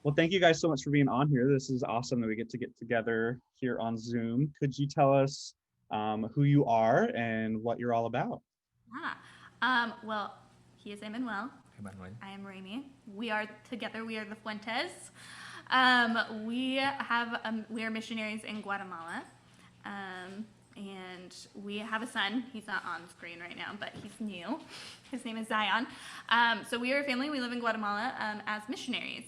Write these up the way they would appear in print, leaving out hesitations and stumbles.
Well, thank you guys so much for being on here. This is awesome that we get together here on Zoom. Could you tell us who you are and what you're all about? Ah, well, he is Emanuel. Emanuel. I am Raemie. We are together. We are the Fuentes. We are missionaries in Guatemala, and we have a son. He's not on screen right now, but he's new. His name is Zion. So we are a family. We live in Guatemala as missionaries,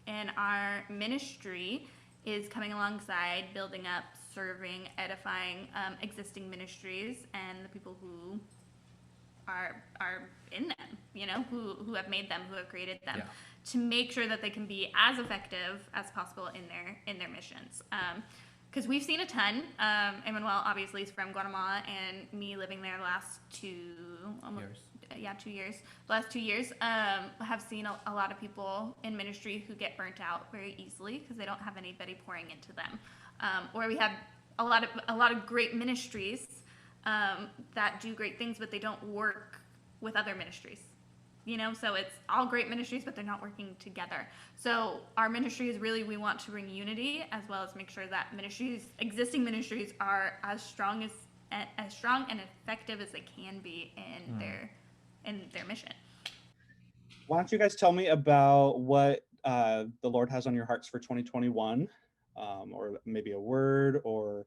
and our ministry is coming alongside building up, serving, edifying existing ministries and the people who are in them, who have made them, who have created them, Yeah. to make sure that they can be as effective as possible in their missions. Because we've seen a ton. Emanuel obviously is from Guatemala, and me living there last Years. 2 years. The last 2 years, have seen a lot of people in ministry who get burnt out very easily because they don't have anybody pouring into them. Or we have a lot of great ministries that do great things, but they don't work with other ministries. So it's all great ministries, but they're not working together. So our ministry is really, we want to bring unity as well as make sure that existing ministries, are as strong and effective as they can be in their mission. Why don't you guys tell me about what the Lord has on your hearts for 2021, or maybe a word or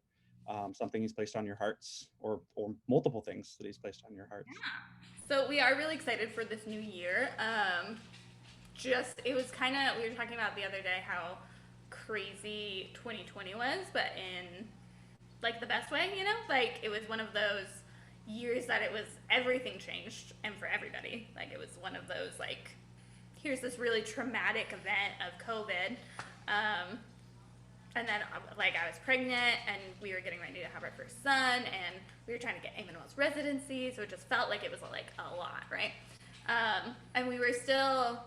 something He's placed on your hearts, or multiple things that He's placed on your hearts. So we are really excited for this new year. It was kind of, we were talking about the other day how crazy 2020 was, but in like the best way, like it was one of those years that it was, everything changed and for everybody. Like it was one of those, like, here's this really traumatic event of COVID. And then, like, I was pregnant, and we were getting ready to have our first son, and we were trying to get Emanuel's residency, so it just felt like it was, like, a lot, right? And we were still,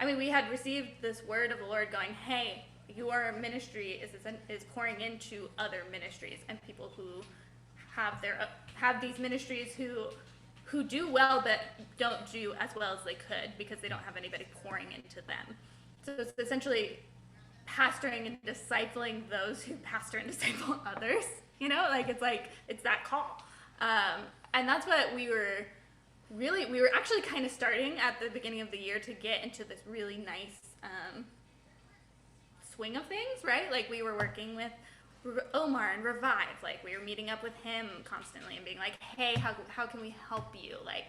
we had received this word of the Lord going, hey, your ministry is pouring into other ministries and people who have these ministries who do well but don't do as well as they could because they don't have anybody pouring into them. So it's essentially pastoring and discipling those who pastor and disciple others. It's that call. And that's what we were actually kind of starting at the beginning of the year to get into this really nice swing of things, right? Like we were working with Omar and Revive. Like we were meeting up with him constantly and being like, hey, how can we help you? Like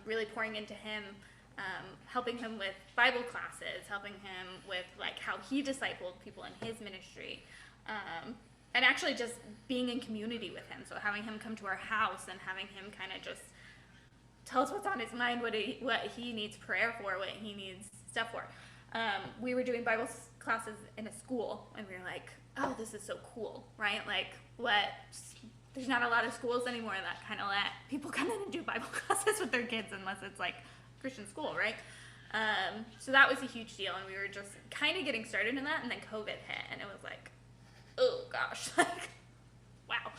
really pouring into him, helping him with Bible classes, helping him with like how he discipled people in his ministry, and actually just being in community with him. So having him come to our house and having him kind of just tell us what's on his mind, what he needs prayer for, what he needs stuff for. We were doing Bible classes in a school, and we were like, oh, this is so cool, right? Like, there's not a lot of schools anymore that kind of let people come in and do Bible classes with their kids unless it's like Christian school, right? So that was a huge deal, and we were just kind of getting started in that, and then COVID hit, and it was like, oh gosh, like, wow.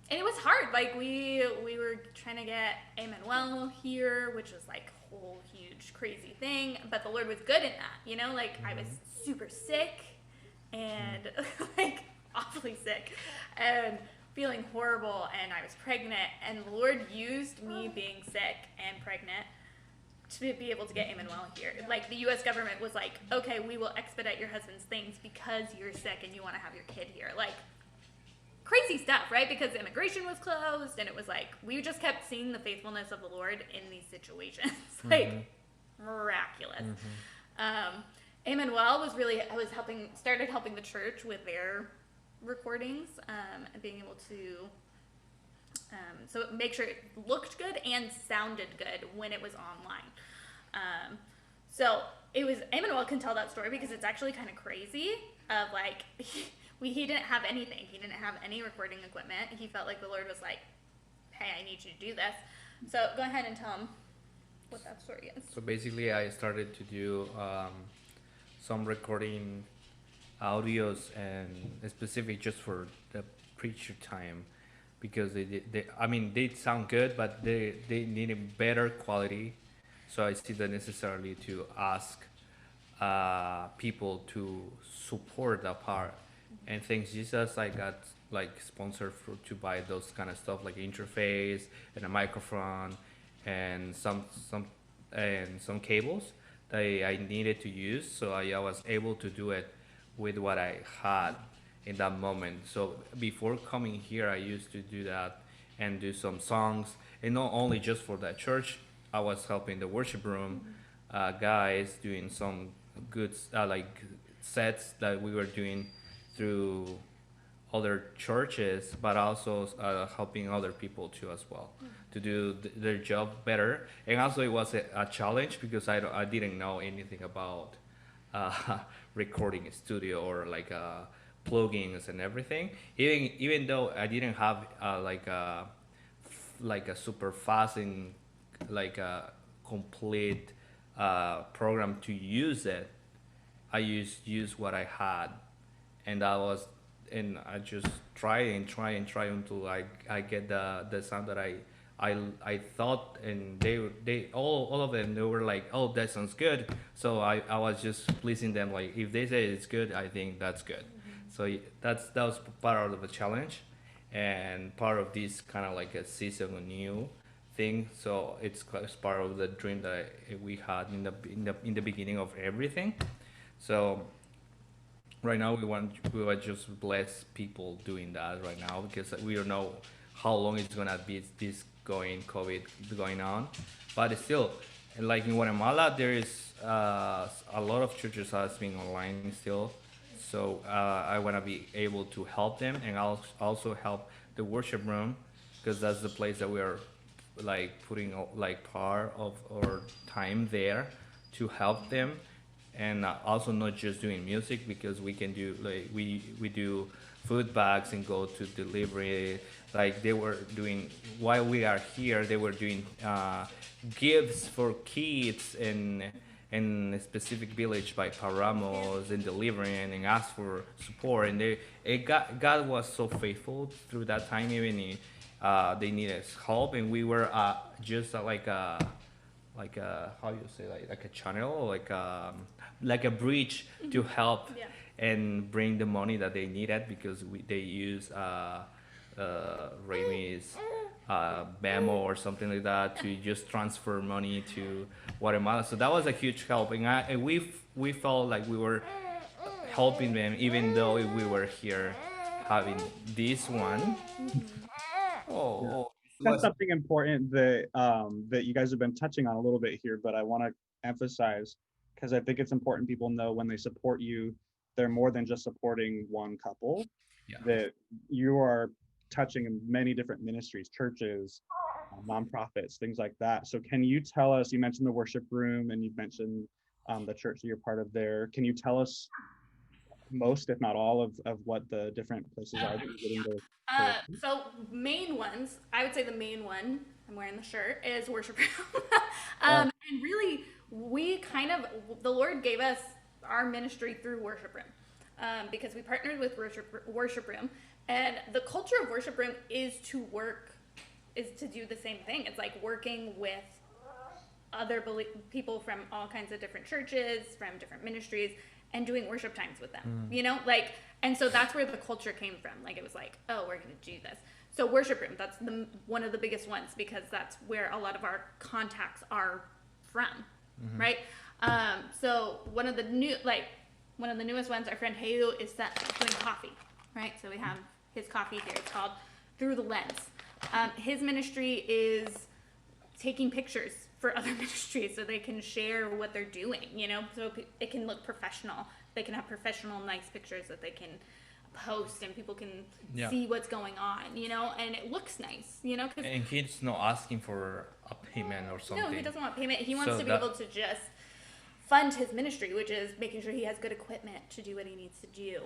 And it was hard. Like we were trying to get Emanuel here, which was like a whole huge crazy thing, but the Lord was good in that, like I was super sick and like awfully sick and feeling horrible, and I was pregnant, and the Lord used me being sick and pregnant to be able to get Emanuel here. Like the U.S. government was like, okay, we will expedite your husband's things because you're sick and you want to have your kid here. Like crazy stuff, right? Because immigration was closed, and it was like we just kept seeing the faithfulness of the Lord in these situations, like miraculous. Emanuel was really, started helping the church with their recordings, and being able to so make sure it looked good and sounded good when it was online. So it was, Emanuel can tell that story because it's actually kind of crazy of like he didn't have anything. He didn't have any recording equipment. He felt like the Lord was like, hey, I need you to do this. So go ahead and tell him what that story is. So basically, I started to do some recording audios and specific just for the preacher time because they sound good, but they needed better quality. So I see the necessarily to ask people to support that part. And thanks Jesus, I got like sponsored to buy those kind of stuff like interface and a microphone and some cables that I needed to use. So I was able to do it with what I had in that moment. So before coming here, I used to do that and do some songs, and not only just for that church. I was helping the worship room guys doing some good like sets that we were doing through other churches, but also helping other people too as well to do their job better. And also it was a challenge because I didn't know anything about uh, recording a studio or like plugins and everything. Even though I didn't have like a super fast and like a complete program to use it. I use what I had, and I just try until I get the sound that I thought, and they all of them, they were like, oh, that sounds good. So I was just pleasing them, like if they say it's good, I think that's good. So that was part of the challenge, and part of this kind of like a season new thing. So it's part of the dream that we had in the beginning of everything. So right now we want just bless people doing that right now because we don't know how long it's gonna be this going COVID going on, but still, like in Guatemala, there is a lot of churches that's being online still. So I want to be able to help them and also help the worship room because that's the place that we are like putting like part of our time there to help them, and also not just doing music because we can do like we do food bags and go to delivery. Like they were doing while we are here, they were doing gifts for kids in a specific village by Paramos and delivering and ask for support. And God was so faithful through that time, even if they needed help, and we were just like a how you say like a channel, like a bridge to help Yeah. and bring the money that they needed because they use Raemie's BAMO or something like that to just transfer money to Guatemala. So that was a huge help, and we felt like we were helping them even though we were here having this one. Yeah. Oh, it That's was. something important that you guys have been touching on a little bit here, but I want to emphasize because I think it's important people know when they support you, they're more than just supporting one couple, Yeah. that you are touching many different ministries, churches, nonprofits, things like that. So can you tell us, you mentioned the worship room and you've mentioned the church that you're part of there. Can you tell us most, if not all, of what the different places are that you're getting to work in? So main ones, I would say the main one, I'm wearing the shirt, is worship room. Oh, And really, we kind of, the Lord gave us our ministry through worship room because we partnered with worship room. And the culture of worship room is to do the same thing. It's like working with other people from all kinds of different churches, from different ministries, and doing worship times with them. You know, like, and so that's where the culture came from. Like, it was like, oh, we're going to do this. So worship room, that's one of the biggest ones because that's where a lot of our contacts are from, right? So one of the newest ones, our friend Heu is doing coffee, right? So we have his coffee here. It's called Through the Lens. His ministry is taking pictures for other ministries so they can share what they're doing, you know, so it can look professional. They can have professional, nice pictures that they can post and people can Yeah. see what's going on, you know, and it looks nice, you know, because And he's not asking for a payment or something. no, he doesn't want payment. He wants So to be that- able to just fund his ministry, which is making sure he has good equipment to do what he needs to do.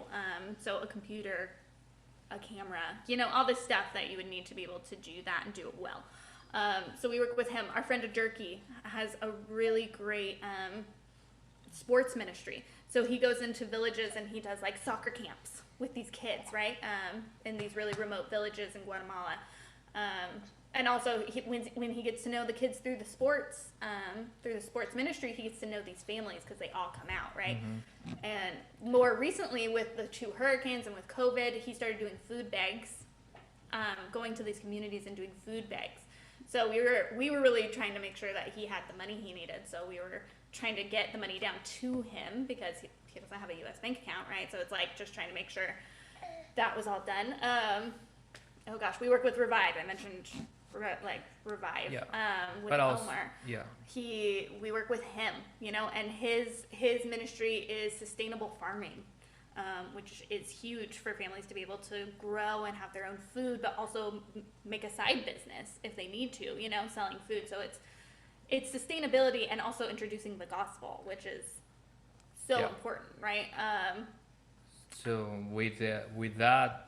So a computer, a camera, you know, all this stuff that you would need to be able to do that and do it well. So we work with him. Our friend Jerky has a really great sports ministry. So he goes into villages and he does like soccer camps with these kids, right? In these really remote villages in Guatemala. and also when he gets to know the kids through the sports ministry, he gets to know these families because they all come out, right? And more recently with the 2 hurricanes and with COVID, he started doing food bags, going to these communities and doing food bags. So we were really trying to make sure that he had the money he needed. So we were trying to get the money down to him because he doesn't have a U.S. bank account, right? So it's like just trying to make sure that was all done. Oh gosh, we work with Revive. I mentioned Revive. Yeah. With But also, Omar. yeah. We work with him, and his ministry is sustainable farming, which is huge for families to be able to grow and have their own food, but also make a side business if they need to, selling food. So it's sustainability and also introducing the gospel, which is so important, right? So with that,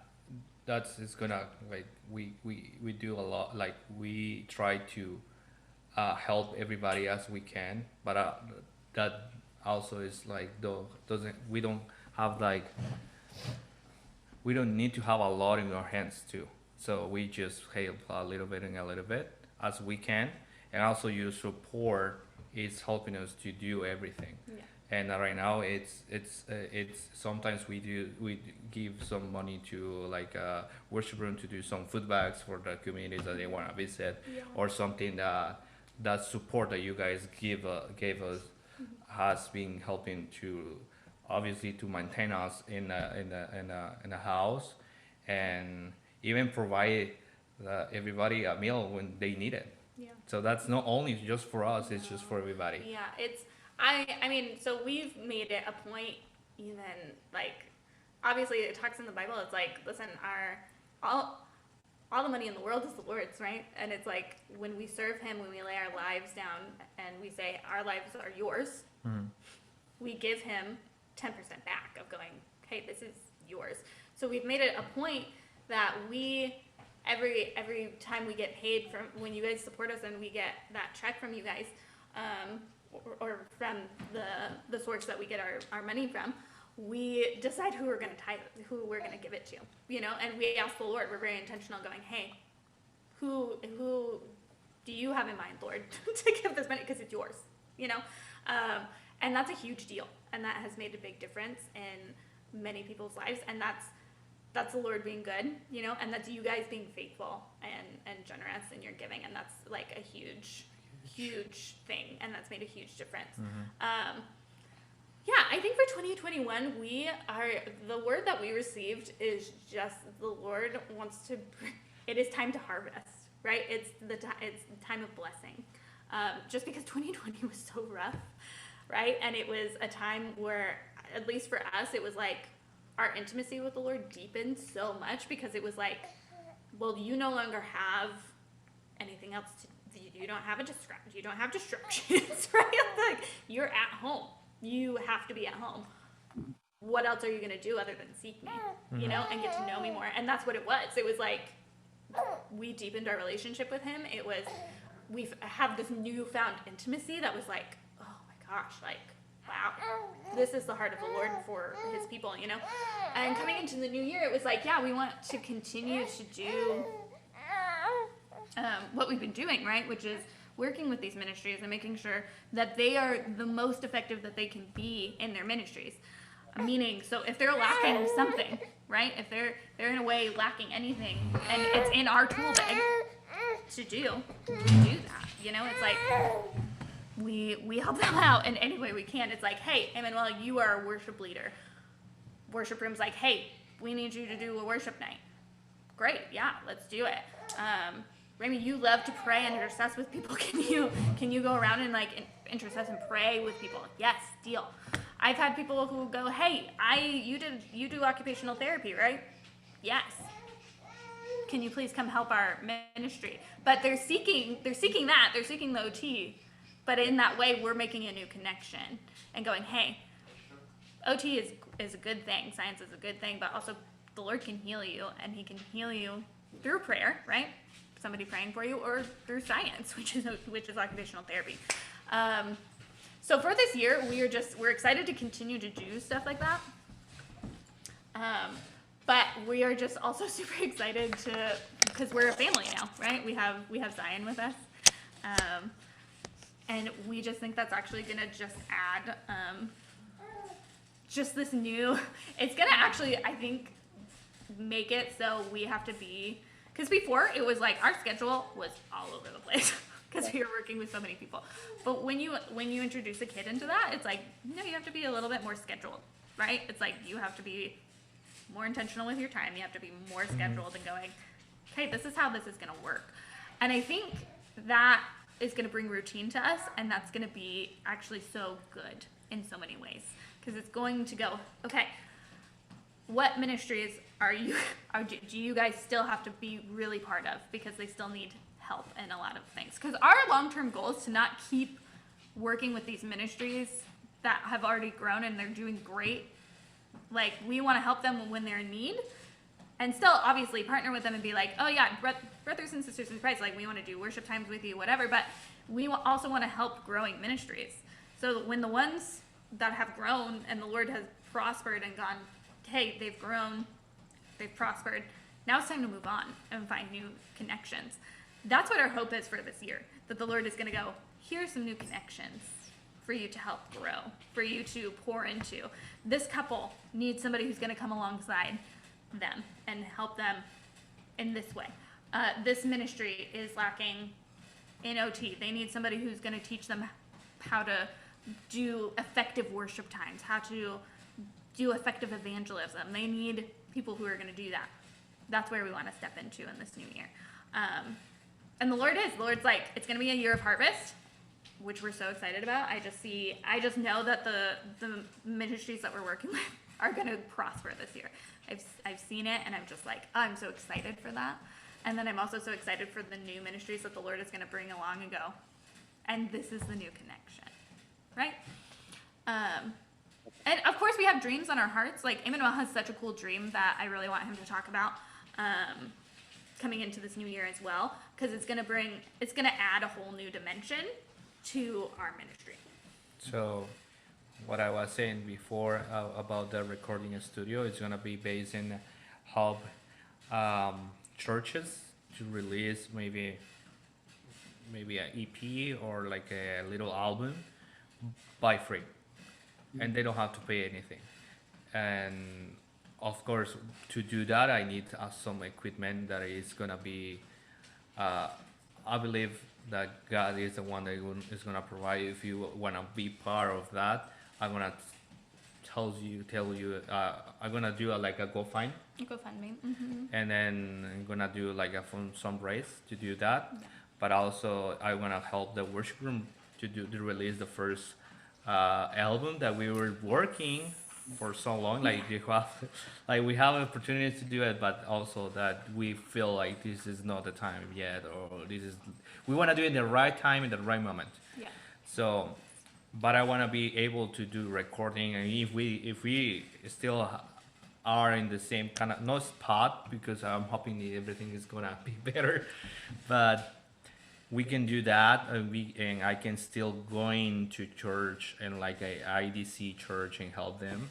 that's it's gonna like we do a lot. Like we try to help everybody as we can, but that also is like doesn't we don't have like we don't need to have a lot in our hands too. So we just help a little bit and a little bit as we can, and also your support is helping us to do everything. Yeah. And right now it's sometimes we give some money to like worship room to do some food bags for the communities that they want to visit, or something that support that you guys gave us has been helping to obviously to maintain us in a house, and even provide everybody a meal when they need it. Yeah. So that's not only just for us; it's just for everybody. Yeah, I mean, so we've made it a point, even like, obviously it talks in the Bible. It's like, listen, all the money in the world is the Lord's, right? And it's like when we serve Him, when we lay our lives down and we say our lives are yours, we give Him 10% back of going, hey, this is yours. So we've made it a point that we every time we get paid from when you guys support us and we get that check from you guys, or from the source that we get our money from, we decide who we're going to give it to, and we ask the Lord. We're very intentional, going, hey, who do you have in mind, Lord, to give this money, because it's yours, and that's a huge deal, and that has made a big difference in many people's lives, and that's the Lord being good, and that's you guys being faithful and generous in your giving, and that's like a huge thing, and that's made a huge difference. Yeah, I think for 2021, the word that we received is just the Lord wants to, it is time to harvest, right? It's time of blessing. Just because 2020 was so rough, right? And it was a time where, at least for us, it was like our intimacy with the Lord deepened so much, because it was like, well, you no longer have anything else to. You don't have distractions, right? Like, you're at home. You have to be at home. What else are you gonna do other than seek me, and get to know me more? And that's what it was. It was like we deepened our relationship with Him. It was we have this newfound intimacy that was like, oh my gosh, like, wow, this is the heart of the Lord for His people, And coming into the new year, it was like, yeah, we want to continue to do what we've been doing, right? Which is working with these ministries and making sure that they are the most effective that they can be in their ministries. Meaning, so if they're lacking something, right? If they're in a way lacking anything, and it's in our tool bag to do that. It's like we help them out in any way we can. It's like, hey, Emanuel, you are a worship leader. Worship room's like, hey, we need you to do a worship night. Great, yeah, let's do it. Raemie, you love to pray and intercess with people. Can you go around and like intercess and pray with people? Yes, deal. I've had people who go, hey, you do occupational therapy, right? Yes. Can you please come help our ministry? But they're seeking that. They're seeking the OT. But in that way, we're making a new connection and going, hey, OT is a good thing. Science is a good thing, but also the Lord can heal you, and He can heal you through prayer, right? Somebody praying for you, or through science, which is occupational therapy. So for this year, we're excited to continue to do stuff like that. but we are just also super excited to, because we're a family now, right? We have Zion with us, and we just think that's actually gonna just add just this new. It's gonna actually, I think, make it so we have to be, because before it was like our schedule was all over the place because we were working with so many people. But when you introduce a kid into that, it's like, no, you have to be a little bit more scheduled, right? It's like you have to be more intentional with your time. You have to be more scheduled and going, okay, this is how this is going to work. And I think that is going to bring routine to us, and that's going to be actually so good in so many ways, because it's going to go, okay, what ministries do you guys still have to be really part of, because they still need help in a lot of things? Because our long-term goal is to not keep working with these ministries that have already grown and they're doing great. Like, we want to help them when they're in need, and still obviously partner with them and be like, oh yeah, brothers and sisters in Christ, like, we want to do worship times with you, whatever, but we also want to help growing ministries. So when the ones that have grown and the Lord has prospered and gone, hey, they've grown, they've prospered, now it's time to move on and find new connections. That's what our hope is for this year, that the Lord is going to go, here's some new connections for you to help grow, for you to pour into. This couple needs somebody who's going to come alongside them and help them in this way. This ministry is lacking in OT. They need somebody who's going to teach them how to do effective worship times, how to do effective evangelism. They need people who are going to do that. That's where we want to step into in this new year. And the Lord's like, it's going to be a year of harvest, which we're so excited about. I just know that the ministries that we're working with are going to prosper this year. I've seen it, and I'm just like, I'm so excited for that. And then I'm also so excited for the new ministries that the Lord is going to bring along and go, and this is the new connection, right? And of course we have dreams on our hearts. Like, Emanuel has such a cool dream that I really want him to talk about coming into this new year as well, because it's gonna add a whole new dimension to our ministry. So, what I was saying before about the recording studio, it's gonna be based in help churches to release maybe an EP or like a little album by free, and they don't have to pay anything. And of course, to do that, I need some equipment that is gonna be. I believe that God is the one that is gonna provide. If you wanna be part of that, I'm gonna tell you. I'm gonna do like a GoFund. GoFundMe. Mm-hmm. And then I'm gonna do like a some race to do that. Yeah. But also I wanna help the worship room to release the first album that we were working for so long. Like we have opportunities to do it, but also that we feel like this is not the time yet, or we want to do it in the right time in the right moment. Yeah. So, but I want to be able to do recording, and if we still are in the same kind of no spot, because I'm hoping that everything is gonna be better, but we can do that, and I can still go into church and like a IDC church and help them,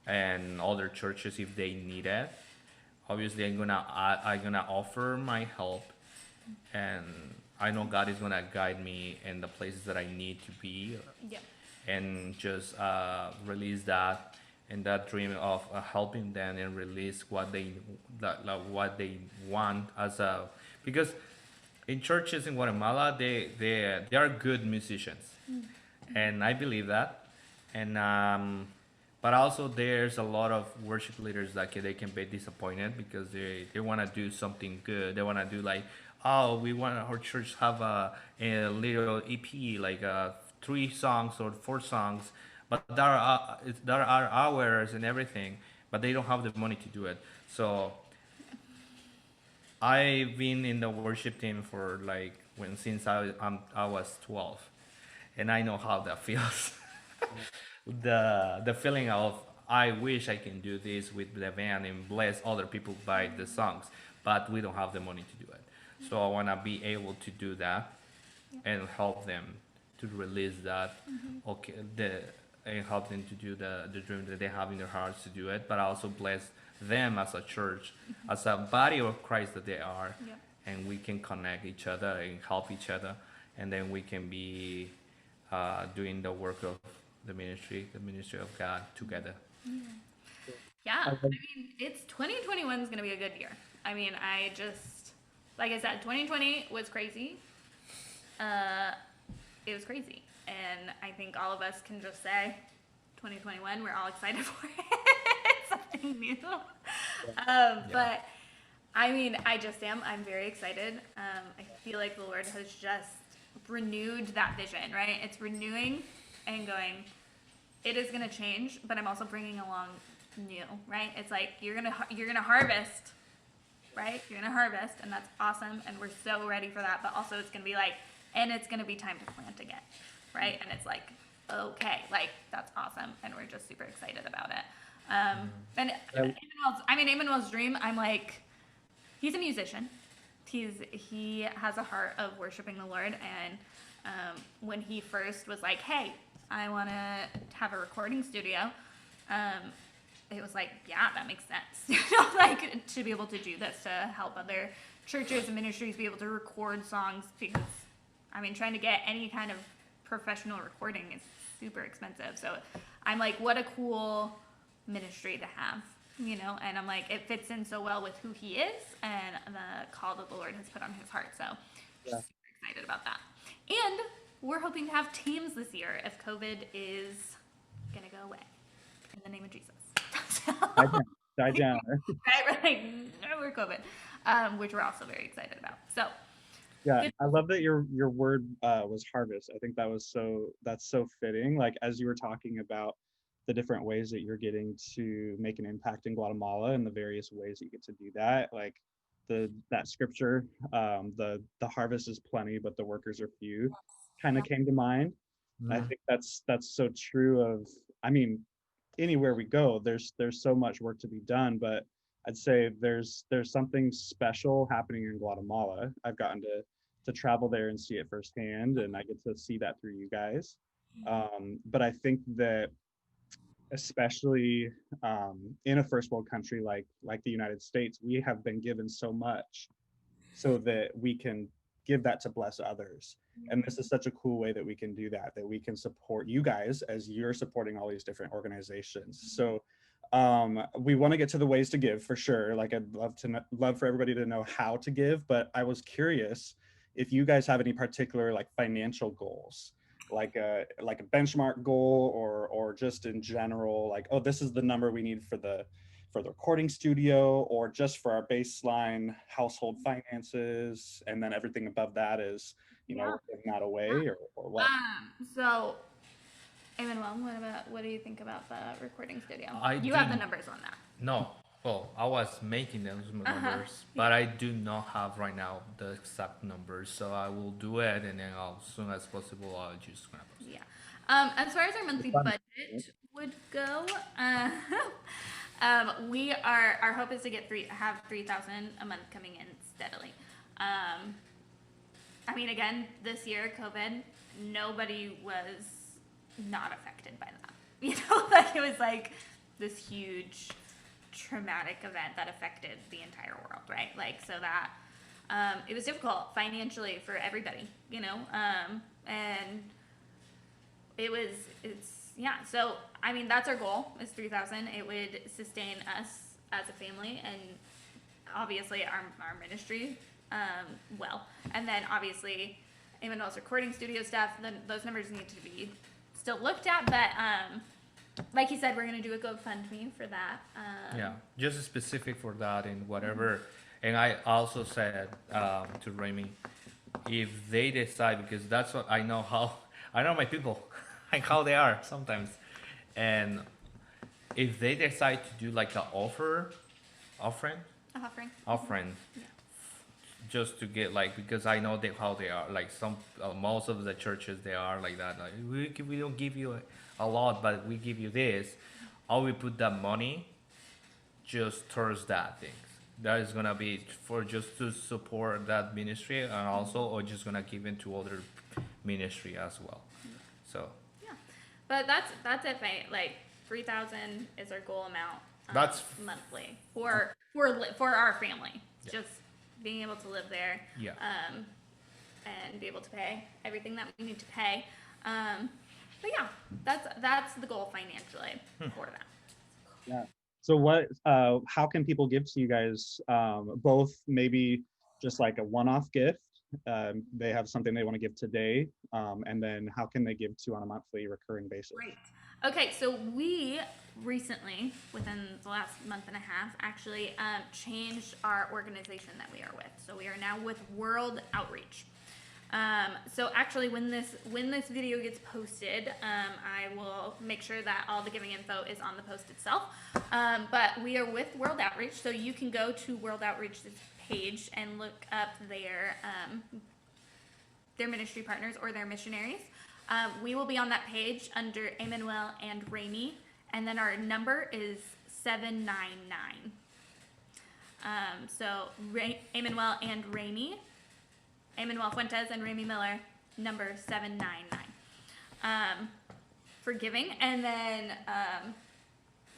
and other churches if they need it. Obviously, I'm gonna offer my help, and I know God is gonna guide me in the places that I need to be, yeah, and just release that and that dream of helping them and release what they want because in churches in Guatemala, they are good musicians, and I believe that. And but also there's a lot of worship leaders that they can be disappointed because they want to do something good. They want to do like, oh, we want our church to have a little EP, like 3 songs or 4 songs, but there are hours and everything, but they don't have the money to do it. So I've been in the worship team for like since I was 12, and I know how that feels. The feeling of I wish I can do this with the band and bless other people by the songs, but we don't have the money to do it. So I want to be able to do that and help them to release that. Okay, and help them to do the dream that they have in their hearts to do it, but also bless them as a church, as a body of Christ that they are, Yep. and we can connect each other and help each other, and then we can be doing the work of the ministry of God together. Yeah, I I love, mean, it's 2021 is going to be a good year. I mean, I just, like I said, 2020 was crazy. Uh, it was crazy. And I think all of us can just say 2021, we're all excited for it. Something new. But I mean, I just am. I'm very excited. I feel like the Lord has just renewed that vision, right? It's renewing and going, it is going to change, but I'm also bringing along new, right? It's like you're gonna harvest, right? You're gonna harvest, and that's awesome, and we're so ready for that. But also, it's gonna be like, and it's gonna be time to plant again, right? And it's like, okay, like that's awesome, and we're just super excited about it. And Emanuel's dream. I'm like, he's a musician. He has a heart of worshiping the Lord, and when he first was like, hey, I want to have a recording studio. It was like, yeah, that makes sense. Like to be able to do this to help other churches and ministries be able to record songs, because I mean, trying to get any kind of professional recording is super expensive. So I'm like, what a cool ministry to have, and I'm like, it fits in so well with who he is and the call that the Lord has put on his heart. So yeah. just super excited about that. And we're hoping to have teams this year if COVID is gonna go away. In the name of Jesus. Die down. Die down. Right? We're like, no, we're COVID, which we're also very excited about. So, Yeah, good. I love that your word was harvest. I think that's so fitting. Like as you were talking about the different ways that you're getting to make an impact in Guatemala and the various ways that you get to do that, like that scripture, the harvest is plenty, but the workers are few, kind Yeah. of came to mind. I Mm. think that's so true of, I mean, anywhere we go, there's so much work to be done, but I'd say there's something special happening in Guatemala. I've gotten to travel there and see it firsthand, and I get to see that through you guys. But I think that especially in a first world country like the United States, we have been given so much so that we can give that to bless others. And this is such a cool way that we can do that, that we can support you guys as you're supporting all these different organizations. So we want to get to the ways to give for sure. Like I'd love for everybody to know how to give, but I was curious if you guys have any particular like financial goals, like a benchmark goal, or just in general, like, oh, this is the number we need for the recording studio, or just for our baseline household finances, and then everything above that is, Yeah. we're giving that away, or what? So, Emanuel, what do you think about the recording studio? I You do have the numbers on that. No, well, I was making those numbers, but I do not have right now the exact numbers. So I will do it, and then as soon as possible, I'll just grab it. Yeah. As far as our monthly budget would go, our hope is to have 3,000 a month coming in steadily. I mean, again, this year, COVID, nobody was not affected by that. Like it was like this huge traumatic event that affected the entire world, right? Like, so that it was difficult financially for everybody, and yeah. So I mean, that's our goal is 3,000. It would sustain us as a family, and obviously our ministry, well, and then obviously Emanuel's recording studio stuff. Then those numbers need to be still looked at, but like he said, we're gonna do a GoFundMe for that. Yeah, just specific for that and whatever. And I also said to Raemie, if they decide, because that's what I know I know my people, like how they are sometimes, and if they decide to do like an offering, Offering. just to get like, because I know how they are, like some most of the churches they are like that, like we don't give you a lot, but we give you this. I will put that money just towards that things. That is gonna be for just to support that ministry, and also or just gonna give into other ministry as well. So Yeah, but that's it. Like 3,000 is our goal amount. That's monthly for our family. It's just being able to live there. yeah. And be able to pay everything that we need to pay. But yeah, that's the goal financially for that. Yeah. So what, how can people give to you guys? Both maybe just like a one-off gift. They have something they want to give today. And then how can they give to on a monthly recurring basis? Great. Okay, so we recently, within the last month and a half, actually changed our organization that we are with. So we are now with World Outreach. So actually, when this video gets posted, I will make sure that all the giving info is on the post itself. But we are with World Outreach, so you can go to World Outreach's page and look up their ministry partners or their missionaries. We will be on that page under Emanuel and Raemie, and then our number is 799. So Emanuel and Raemie, Emanuel Fuentes and Raemie Miller, number 799 for giving. And then,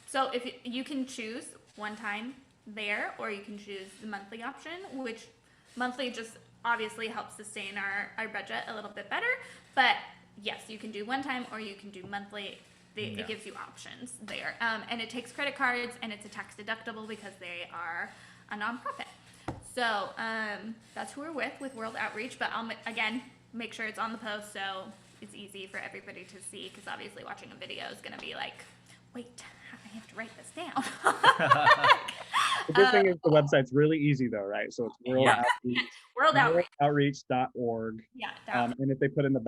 so if you can choose one time there, or you can choose the monthly option, which monthly just obviously helps sustain our budget a little bit better. But yes, you can do one time or you can do monthly. It gives you options there. And it takes credit cards, and it's a tax deductible because they are a nonprofit. So that's who we're with World Outreach. But I'll, again, make sure it's on the post so it's easy for everybody to see, because obviously watching a video is going to be like, wait, I have to write this down. The good thing is the website's really easy though, right? So it's World Outreach. World Outreach. Worldoutreach.org. Yeah. And if they put in the /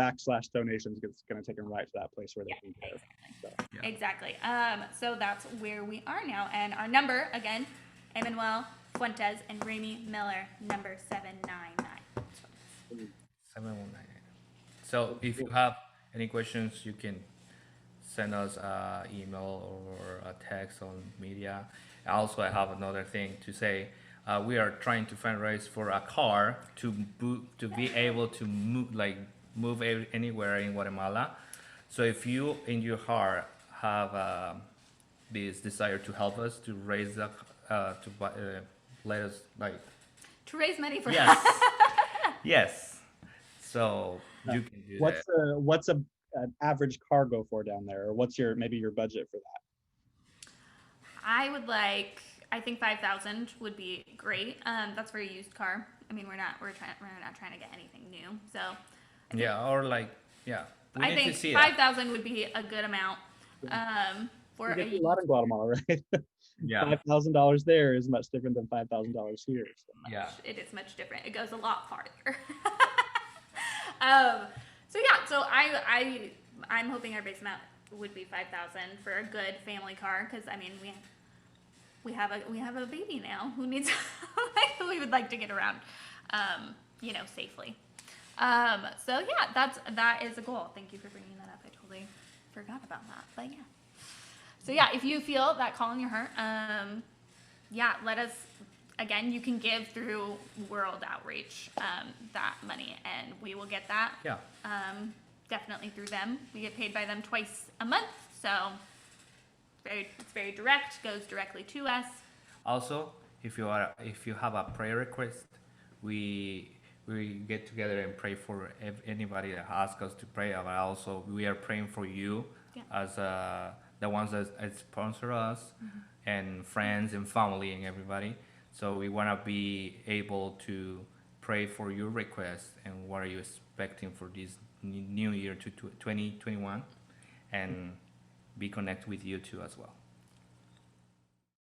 donations, it's going to take them right to that place where they can give. Exactly. So that's where we are now. And our number, again, Emanuel Fuentes and Raemie Miller, number 799. 719. So if you have any questions, you can send us an email or a text on media. Also, I have another thing to say. We are trying to fundraise for a car to be able to move anywhere in Guatemala. So if you in your heart have this desire to help us to raise the let us to raise money for yes yes. So you can do that. What's an average car go for down there, or what's maybe your budget for that? I think 5,000 would be great. That's for a used car. I mean, we're not trying to get anything new. So I think 5,000 would be a good amount. For a lot in Guatemala, right? Yeah. $5,000 there is much different than $5,000 here. So. Yeah. It is much different. It goes a lot farther. So I'm hoping our base amount would be 5,000 for a good family car, because I mean we have a baby now who needs we would like to get around safely. So yeah, that is a goal. Thank you for bringing that up. I totally forgot about that. But yeah. So yeah, if you feel that call in your heart, let us. Again, you can give through World Outreach that money, and we will get that. Yeah. Definitely through them. We get paid by them twice a month, so it's very direct. Goes directly to us. Also, if you have a prayer request, we get together and pray for anybody that asks us to pray. But also, we are praying for you as the ones that sponsor us, and friends and family and everybody. So we want to be able to pray for your request and what are you expecting for this new year to 2021, and be connected with you too as well.